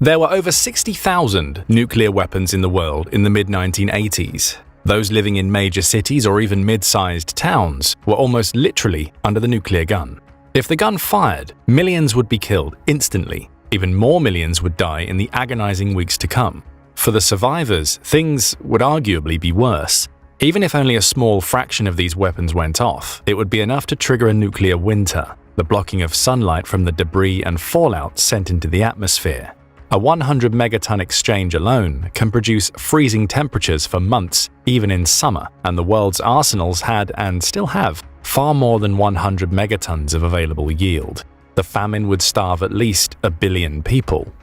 There were over 60,000 nuclear weapons in the world in the mid-1980s. Those living in major cities or even mid-sized towns were almost literally under the nuclear gun. If the gun fired, millions would be killed instantly. Even more millions would die in the agonizing weeks to come. For the survivors, things would arguably be worse. Even if only a small fraction of these weapons went off, it would be enough to trigger a nuclear winter, the blocking of sunlight from the debris and fallout sent into the atmosphere. A 100 megaton exchange alone can produce freezing temperatures for months, even in summer, and the world's arsenals had, and still have, far more than 100 megatons of available yield. The famine would starve at least 1 billion people.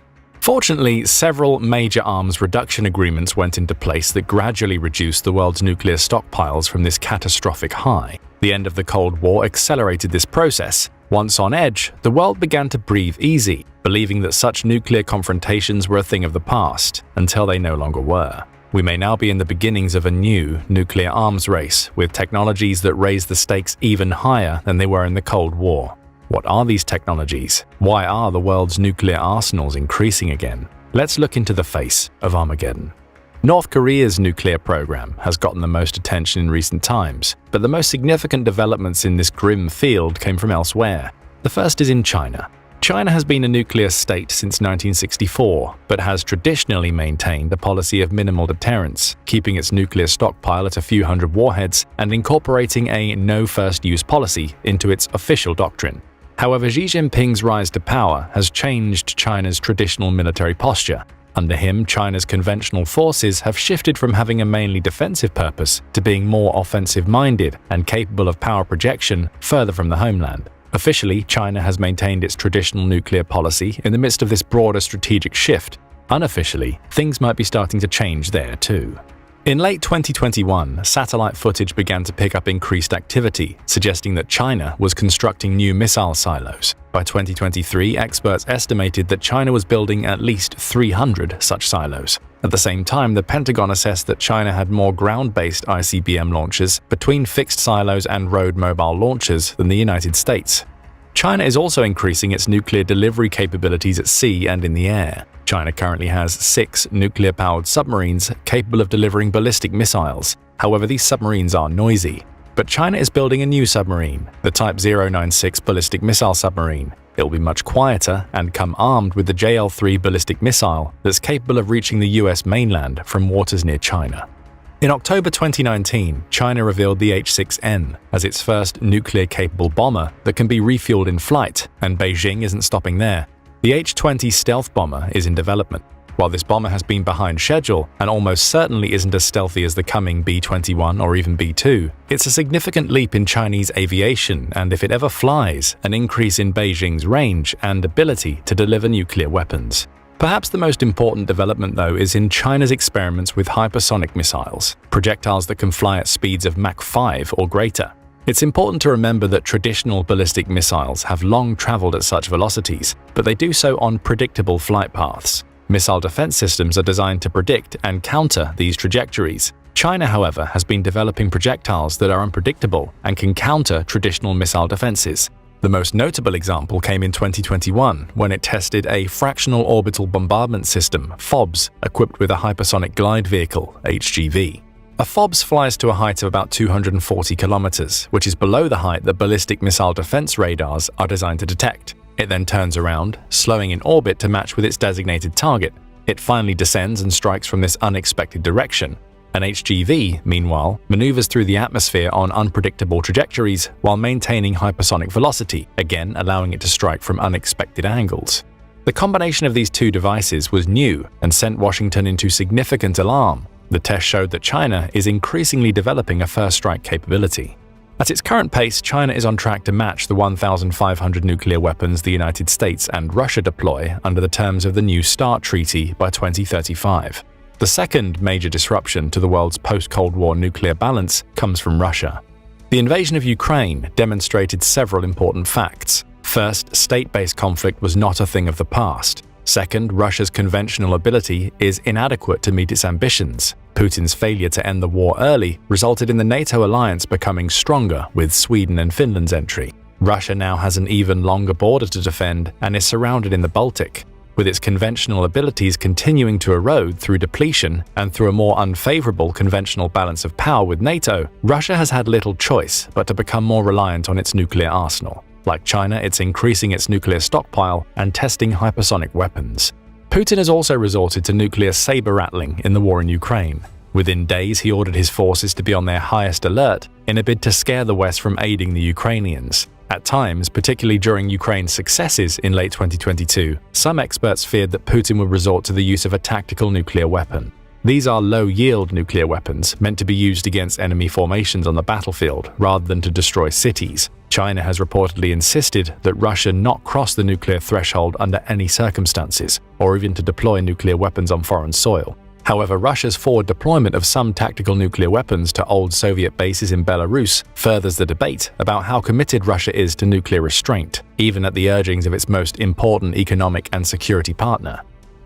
Fortunately, several major arms reduction agreements went into place that gradually reduced the world's nuclear stockpiles from this catastrophic high. The end of the Cold War accelerated this process. Once on edge, the world began to breathe easy, believing that such nuclear confrontations were a thing of the past, until they no longer were. We may now be in the beginnings of a new nuclear arms race, with technologies that raise the stakes even higher than they were in the Cold War. What are these technologies? Why are the world's nuclear arsenals increasing again? Let's look into the face of Armageddon. North Korea's nuclear program has gotten the most attention in recent times, but the most significant developments in this grim field came from elsewhere. The first is in China. China has been a nuclear state since 1964, but has traditionally maintained a policy of minimal deterrence, keeping its nuclear stockpile at a few hundred warheads and incorporating a no-first-use policy into its official doctrine. However, Xi Jinping's rise to power has changed China's traditional military posture. Under him, China's conventional forces have shifted from having a mainly defensive purpose to being more offensive-minded and capable of power projection further from the homeland. Officially, China has maintained its traditional nuclear policy in the midst of this broader strategic shift. Unofficially, things might be starting to change there too. In late 2021, satellite footage began to pick up increased activity, suggesting that China was constructing new missile silos. By 2023, experts estimated that China was building at least 300 such silos. At the same time, the Pentagon assessed that China had more ground-based ICBM launchers between fixed silos and road mobile launchers than the United States. China is also increasing its nuclear delivery capabilities at sea and in the air. China currently has 6 nuclear-powered submarines capable of delivering ballistic missiles. However, these submarines are noisy. But China is building a new submarine, the Type 096 ballistic missile submarine. It will be much quieter and come armed with the JL-3 ballistic missile that's capable of reaching the US mainland from waters near China. In October 2019, China revealed the H-6N as its first nuclear-capable bomber that can be refueled in flight, and Beijing isn't stopping there. The H-20 stealth bomber is in development. While this bomber has been behind schedule and almost certainly isn't as stealthy as the coming B-21 or even B-2, it's a significant leap in Chinese aviation and, if it ever flies, an increase in Beijing's range and ability to deliver nuclear weapons. Perhaps the most important development, though, is in China's experiments with hypersonic missiles, projectiles that can fly at speeds of Mach 5 or greater. It's important to remember that traditional ballistic missiles have long traveled at such velocities, but they do so on predictable flight paths. Missile defense systems are designed to predict and counter these trajectories. China, however, has been developing projectiles that are unpredictable and can counter traditional missile defenses. The most notable example came in 2021 when it tested a fractional orbital bombardment system, FOBS, equipped with a hypersonic glide vehicle, HGV. A FOBS flies to a height of about 240 kilometers, which is below the height that ballistic missile defense radars are designed to detect. It then turns around, slowing in orbit to match with its designated target. It finally descends and strikes from this unexpected direction. An HGV, meanwhile, maneuvers through the atmosphere on unpredictable trajectories while maintaining hypersonic velocity, again allowing it to strike from unexpected angles. The combination of these two devices was new and sent Washington into significant alarm. The test showed that China is increasingly developing a first-strike capability. At its current pace, China is on track to match the 1,500 nuclear weapons the United States and Russia deploy under the terms of the New START Treaty by 2035. The second major disruption to the world's post-Cold War nuclear balance comes from Russia. The invasion of Ukraine demonstrated several important facts. First, state-based conflict was not a thing of the past. Second, Russia's conventional ability is inadequate to meet its ambitions. Putin's failure to end the war early resulted in the NATO alliance becoming stronger with Sweden and Finland's entry. Russia now has an even longer border to defend and is surrounded in the Baltic. With its conventional abilities continuing to erode through depletion and through a more unfavorable conventional balance of power with NATO, Russia has had little choice but to become more reliant on its nuclear arsenal. Like China, it's increasing its nuclear stockpile and testing hypersonic weapons. Putin has also resorted to nuclear saber-rattling in the war in Ukraine. Within days, he ordered his forces to be on their highest alert in a bid to scare the West from aiding the Ukrainians. At times, particularly during Ukraine's successes in late 2022, some experts feared that Putin would resort to the use of a tactical nuclear weapon. These are low-yield nuclear weapons meant to be used against enemy formations on the battlefield rather than to destroy cities. China has reportedly insisted that Russia not cross the nuclear threshold under any circumstances, or even to deploy nuclear weapons on foreign soil. However, Russia's forward deployment of some tactical nuclear weapons to old Soviet bases in Belarus furthers the debate about how committed Russia is to nuclear restraint, even at the urgings of its most important economic and security partner.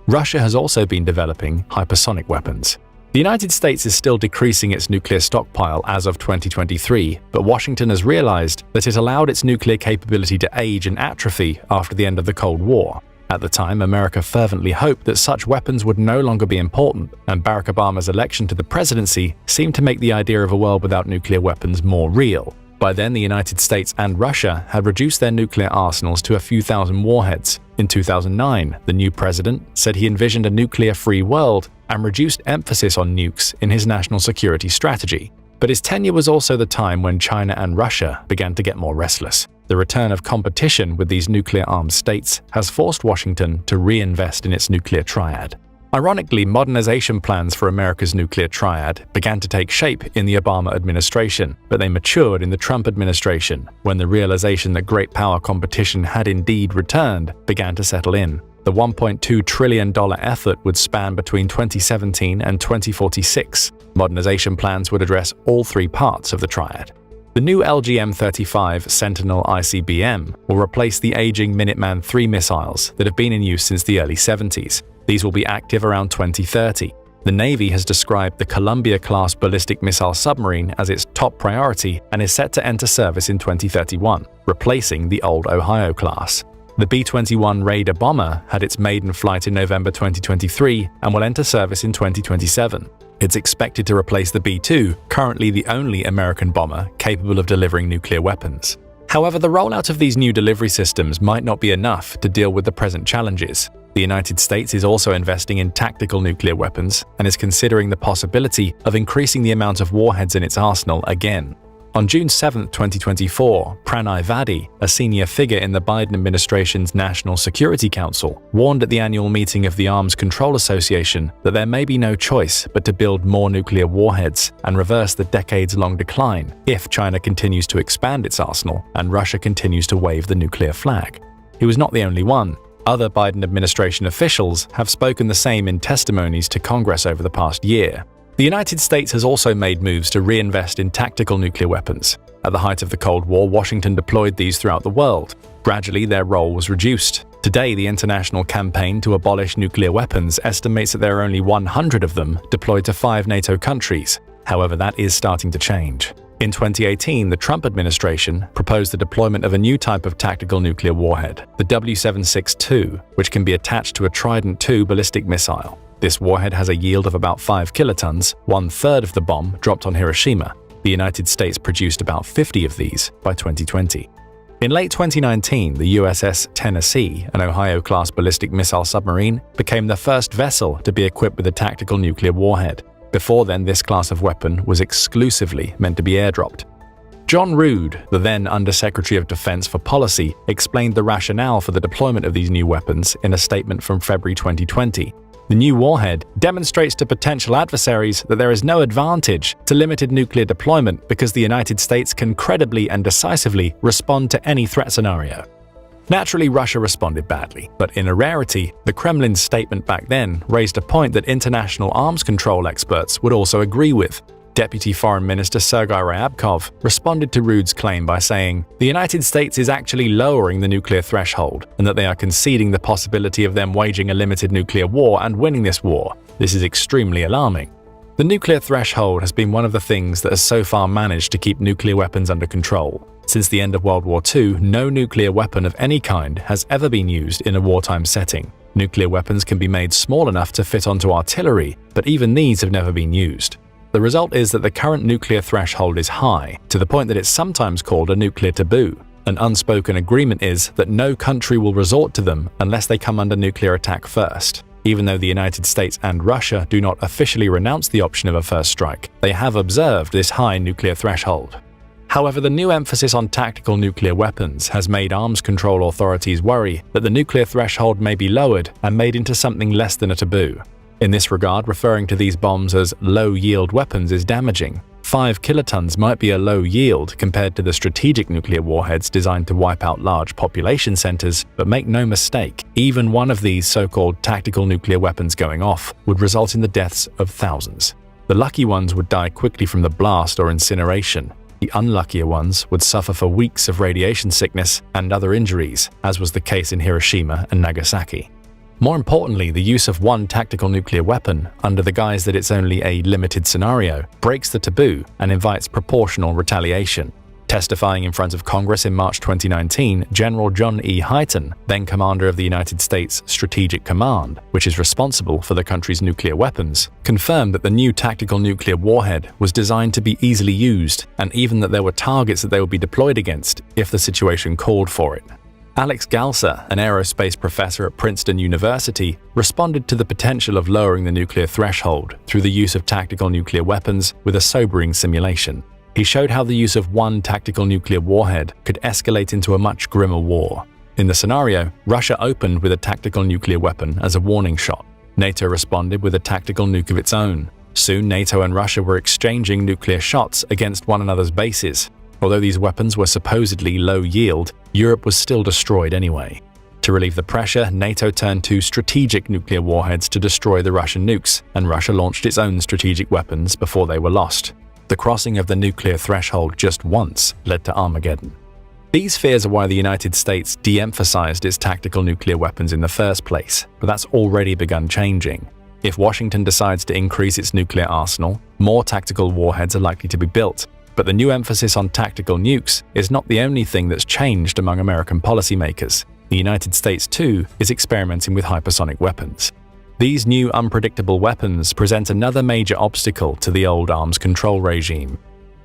Russia has also been developing hypersonic weapons. The United States is still decreasing its nuclear stockpile as of 2023, but Washington has realized that it allowed its nuclear capability to age and atrophy after the end of the Cold War. At the time, America fervently hoped that such weapons would no longer be important, and Barack Obama's election to the presidency seemed to make the idea of a world without nuclear weapons more real. By then, the United States and Russia had reduced their nuclear arsenals to a few thousand warheads. In 2009, the new president said he envisioned a nuclear-free world and reduced emphasis on nukes in his national security strategy. But his tenure was also the time when China and Russia began to get more restless. The return of competition with these nuclear-armed states has forced Washington to reinvest in its nuclear triad. Ironically, modernization plans for America's nuclear triad began to take shape in the Obama administration, but they matured in the Trump administration, when the realization that great power competition had indeed returned began to settle in. The $1.2 trillion effort would span between 2017 and 2046. Modernization plans would address all three parts of the triad. The new LGM-35 Sentinel ICBM will replace the aging Minuteman III missiles that have been in use since the early 70s. These will be active around 2030. The Navy has described the Columbia-class ballistic missile submarine as its top priority and is set to enter service in 2031, replacing the old Ohio class. The B-21 Raider bomber had its maiden flight in November 2023 and will enter service in 2027. It's expected to replace the B-2, currently the only American bomber capable of delivering nuclear weapons. However, the rollout of these new delivery systems might not be enough to deal with the present challenges. The United States is also investing in tactical nuclear weapons and is considering the possibility of increasing the amount of warheads in its arsenal again. On June 7, 2024, Pranay Vadi, a senior figure in the Biden administration's National Security Council, warned at the annual meeting of the Arms Control Association that there may be no choice but to build more nuclear warheads and reverse the decades-long decline if China continues to expand its arsenal and Russia continues to wave the nuclear flag. He was not the only one. Other Biden administration officials have spoken the same in testimonies to Congress over the past year. The United States has also made moves to reinvest in tactical nuclear weapons. At the height of the Cold War, Washington deployed these throughout the world. Gradually, their role was reduced. Today, the International Campaign to Abolish Nuclear Weapons estimates that there are only 100 of them deployed to 5 NATO countries. However, that is starting to change. In 2018, the Trump administration proposed the deployment of a new type of tactical nuclear warhead, the W762, which can be attached to a Trident II ballistic missile. This warhead has a yield of about 5 kilotons, 1/3 of the bomb dropped on Hiroshima. The United States produced about 50 of these by 2020. In late 2019, the USS Tennessee, an Ohio-class ballistic missile submarine, became the first vessel to be equipped with a tactical nuclear warhead. Before then, this class of weapon was exclusively meant to be airdropped. John Rood, the then Undersecretary of Defense for Policy, explained the rationale for the deployment of these new weapons in a statement from February 2020. The new warhead demonstrates to potential adversaries that there is no advantage to limited nuclear deployment because the United States can credibly and decisively respond to any threat scenario. Naturally, Russia responded badly, but in a rarity, the Kremlin's statement back then raised a point that international arms control experts would also agree with. Deputy Foreign Minister Sergei Ryabkov responded to Rood's claim by saying, "The United States is actually lowering the nuclear threshold, and that they are conceding the possibility of them waging a limited nuclear war and winning this war. This is extremely alarming." The nuclear threshold has been one of the things that has so far managed to keep nuclear weapons under control. Since the end of World War II, no nuclear weapon of any kind has ever been used in a wartime setting. Nuclear weapons can be made small enough to fit onto artillery, but even these have never been used. The result is that the current nuclear threshold is high, to the point that it's sometimes called a nuclear taboo. An unspoken agreement is that no country will resort to them unless they come under nuclear attack first. Even though the United States and Russia do not officially renounce the option of a first strike, they have observed this high nuclear threshold. However, the new emphasis on tactical nuclear weapons has made arms control authorities worry that the nuclear threshold may be lowered and made into something less than a taboo. In this regard, referring to these bombs as low-yield weapons is damaging. 5 kilotons might be a low yield compared to the strategic nuclear warheads designed to wipe out large population centers, but make no mistake, even one of these so-called tactical nuclear weapons going off would result in the deaths of thousands. The lucky ones would die quickly from the blast or incineration. The unluckier ones would suffer for weeks of radiation sickness and other injuries, as was the case in Hiroshima and Nagasaki. More importantly, the use of one tactical nuclear weapon, under the guise that it's only a limited scenario, breaks the taboo and invites proportional retaliation. Testifying in front of Congress in March 2019, General John E. Hyten, then commander of the United States Strategic Command, which is responsible for the country's nuclear weapons, confirmed that the new tactical nuclear warhead was designed to be easily used, and even that there were targets that they would be deployed against if the situation called for it. Alex Galser, an aerospace professor at Princeton University, responded to the potential of lowering the nuclear threshold through the use of tactical nuclear weapons with a sobering simulation. He showed how the use of one tactical nuclear warhead could escalate into a much grimmer war. In the scenario, Russia opened with a tactical nuclear weapon as a warning shot. NATO responded with a tactical nuke of its own. Soon, NATO and Russia were exchanging nuclear shots against one another's bases. Although these weapons were supposedly low yield, Europe was still destroyed anyway. To relieve the pressure, NATO turned to strategic nuclear warheads to destroy the Russian nukes, and Russia launched its own strategic weapons before they were lost. The crossing of the nuclear threshold just once led to Armageddon. These fears are why the United States de-emphasized its tactical nuclear weapons in the first place, but that's already begun changing. If Washington decides to increase its nuclear arsenal, more tactical warheads are likely to be built. But the new emphasis on tactical nukes is not the only thing that's changed among American policymakers. The United States, too, is experimenting with hypersonic weapons. These new unpredictable weapons present another major obstacle to the old arms control regime.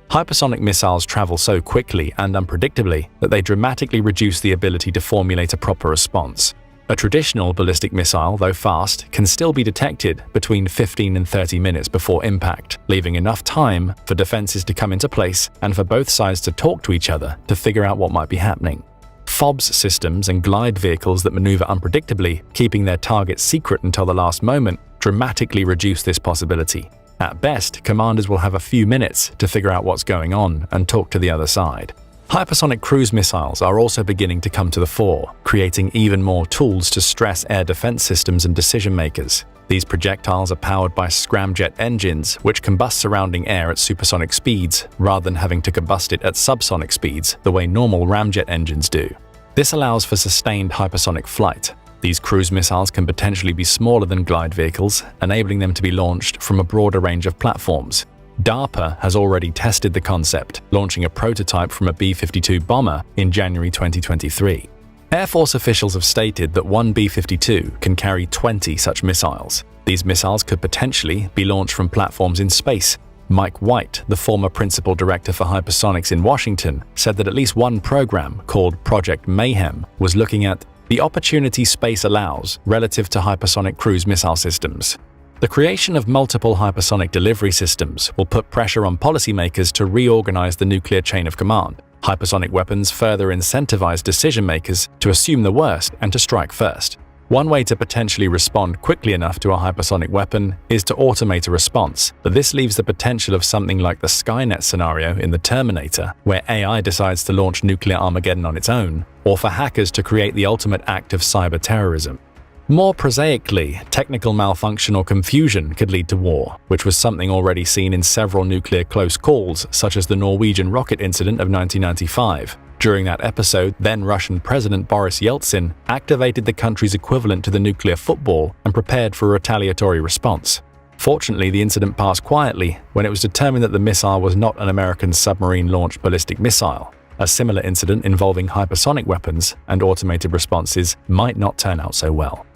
Hypersonic missiles travel so quickly and unpredictably that they dramatically reduce the ability to formulate a proper response. A traditional ballistic missile, though fast, can still be detected between 15 and 30 minutes before impact, leaving enough time for defenses to come into place and for both sides to talk to each other to figure out what might be happening. FOBS systems and glide vehicles that maneuver unpredictably, keeping their targets secret until the last moment, dramatically reduce this possibility. At best, commanders will have a few minutes to figure out what's going on and talk to the other side. Hypersonic cruise missiles are also beginning to come to the fore, creating even more tools to stress air defense systems and decision-makers. These projectiles are powered by scramjet engines, which combust surrounding air at supersonic speeds, rather than having to combust it at subsonic speeds the way normal ramjet engines do. This allows for sustained hypersonic flight. These cruise missiles can potentially be smaller than glide vehicles, enabling them to be launched from a broader range of platforms. DARPA has already tested the concept, launching a prototype from a B-52 bomber in January 2023. Air Force officials have stated that one B-52 can carry 20 such missiles. These missiles could potentially be launched from platforms in space. Mike White, the former principal director for hypersonics in Washington, said that at least one program, called Project Mayhem, was looking at the opportunity space allows relative to hypersonic cruise missile systems. The creation of multiple hypersonic delivery systems will put pressure on policymakers to reorganize the nuclear chain of command. Hypersonic weapons further incentivize decision-makers to assume the worst and to strike first. One way to potentially respond quickly enough to a hypersonic weapon is to automate a response, but this leaves the potential of something like the Skynet scenario in The Terminator, where AI decides to launch nuclear Armageddon on its own, or for hackers to create the ultimate act of cyber terrorism. More prosaically, technical malfunction or confusion could lead to war, which was something already seen in several nuclear close calls, such as the Norwegian rocket incident of 1995. During that episode, then Russian President Boris Yeltsin activated the country's equivalent to the nuclear football and prepared for a retaliatory response. Fortunately, the incident passed quietly when it was determined that the missile was not an American submarine-launched ballistic missile. A similar incident involving hypersonic weapons and automated responses might not turn out so well.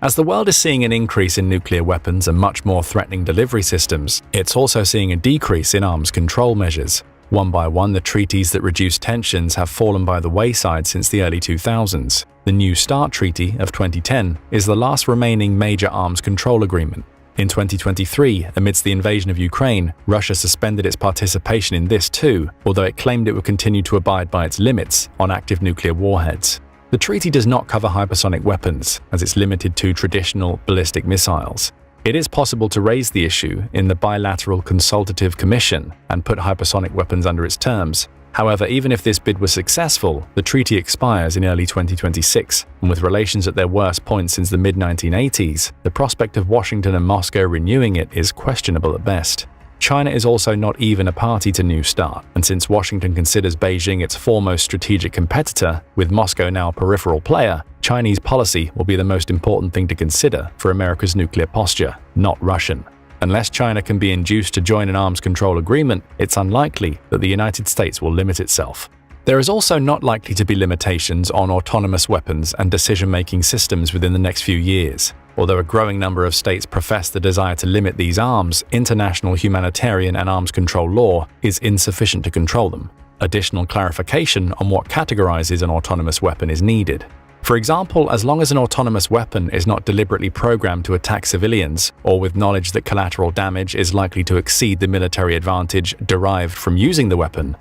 As the world is seeing an increase in nuclear weapons and much more threatening delivery systems, it's also seeing a decrease in arms control measures. One by one, the treaties that reduce tensions have fallen by the wayside since the early 2000s. The New START Treaty of 2010 is the last remaining major arms control agreement. In 2023, amidst the invasion of Ukraine, Russia suspended its participation in this too, although it claimed it would continue to abide by its limits on active nuclear warheads. The treaty does not cover hypersonic weapons, as it's limited to traditional ballistic missiles. It is possible to raise the issue in the Bilateral Consultative Commission and put hypersonic weapons under its terms. However, even if this bid was successful, the treaty expires in early 2026, and with relations at their worst point since the mid-1980s, the prospect of Washington and Moscow renewing it is questionable at best. China is also not even a party to New START, and since Washington considers Beijing its foremost strategic competitor, with Moscow now a peripheral player, Chinese policy will be the most important thing to consider for America's nuclear posture, not Russian. Unless China can be induced to join an arms control agreement, it's unlikely that the United States will limit itself. There is also not likely to be limitations on autonomous weapons and decision-making systems within the next few years. Although a growing number of states profess the desire to limit these arms, international humanitarian and arms control law is insufficient to control them. Additional clarification on what categorizes an autonomous weapon is needed. For example, as long as an autonomous weapon is not deliberately programmed to attack civilians, or with knowledge that collateral damage is likely to exceed the military advantage derived from using the weapon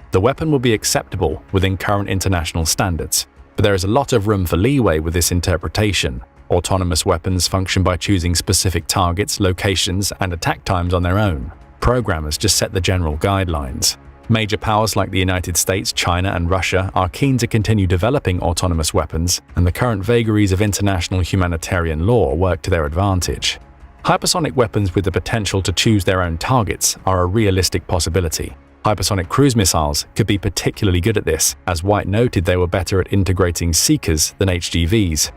will be acceptable within current international standards. But there is a lot of room for leeway with this interpretation. Autonomous weapons function by choosing specific targets, locations, and attack times on their own. Programmers just set the general guidelines. Major powers like the United States, China, and Russia are keen to continue developing autonomous weapons, and the current vagaries of international humanitarian law work to their advantage. Hypersonic weapons with the potential to choose their own targets are a realistic possibility. Hypersonic cruise missiles could be particularly good at this, as White noted they were better at integrating seekers than HGVs.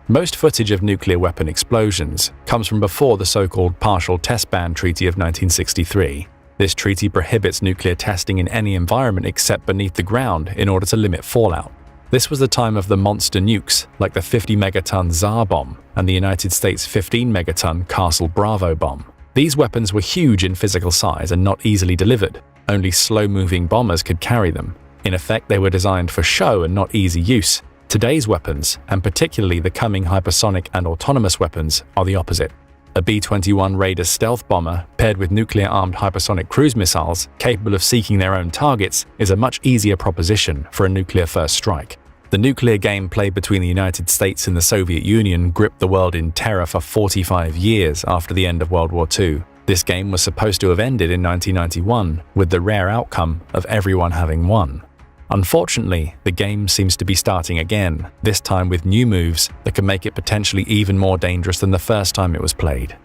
Most footage of nuclear weapon explosions comes from before the so-called Partial Test Ban Treaty of 1963. This treaty prohibits nuclear testing in any environment except beneath the ground in order to limit fallout. This was the time of the monster nukes like the 50-megaton Tsar bomb and the United States' 15-megaton Castle Bravo bomb. These weapons were huge in physical size and not easily delivered. Only slow-moving bombers could carry them. In effect, they were designed for show and not easy use. Today's weapons, and particularly the coming hypersonic and autonomous weapons, are the opposite. A B-21 Raider stealth bomber paired with nuclear-armed hypersonic cruise missiles capable of seeking their own targets is a much easier proposition for a nuclear-first strike. The nuclear game played between the United States and the Soviet Union gripped the world in terror for 45 years after the end of World War II. This game was supposed to have ended in 1991, with the rare outcome of everyone having won. Unfortunately, the game seems to be starting again, this time with new moves that can make it potentially even more dangerous than the first time it was played.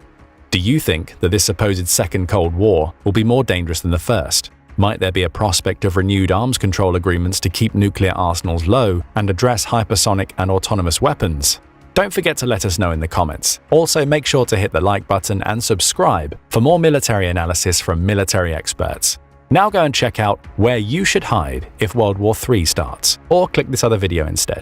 Do you think that this supposed second Cold War will be more dangerous than the first? Might there be a prospect of renewed arms control agreements to keep nuclear arsenals low and address hypersonic and autonomous weapons? Don't forget to let us know in the comments. Also, make sure to hit the like button and subscribe for more military analysis from military experts. Now go and check out where you should hide if World War III starts, or click this other video instead.